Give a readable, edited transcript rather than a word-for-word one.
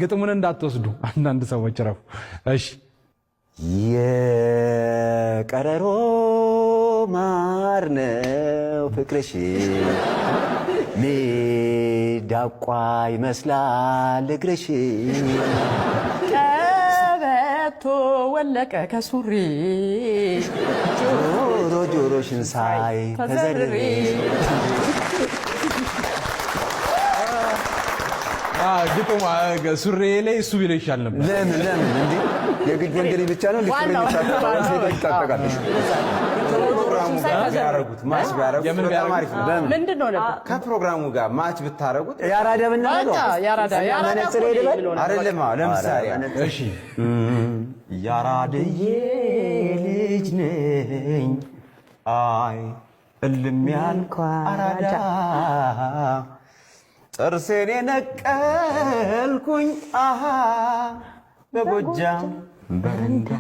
ግጥሙን እንዳትወስዱ አንዳንድ ሰዎች ረፉ። እሺ የቀረሮ ማር ነው ፍቅርሽ ሚዳቋ ይመስላል እግርሽ ቀበቶ ወለቀ ከሱሪ ጆሮ ጆሮሽን ሳይ ተዘርሪ ግጥሙ ሱሪ ላይ እሱ ቢለው ይሻል ነበር። ለምን እንዴ የግድ ወንጀል ብቻ ነው ሊፍሬ ይታጠቃል። ፕሮግራሙ ጋር ያረጉት ማች ቢያረጉት በጣም አሪፍ ነው። ምንድነው ነበር ከፕሮግራሙ ጋር ማች ብታረጉት ያራዳ ብናረጋው ያራዳ አይደለም። ለምሳሌ እሺ ያራድዬ ልጅ ነኝ አይ እልም ያልኩ አራዳ ጥርሴን የነቀልኩኝ በጎጃም በረንዳ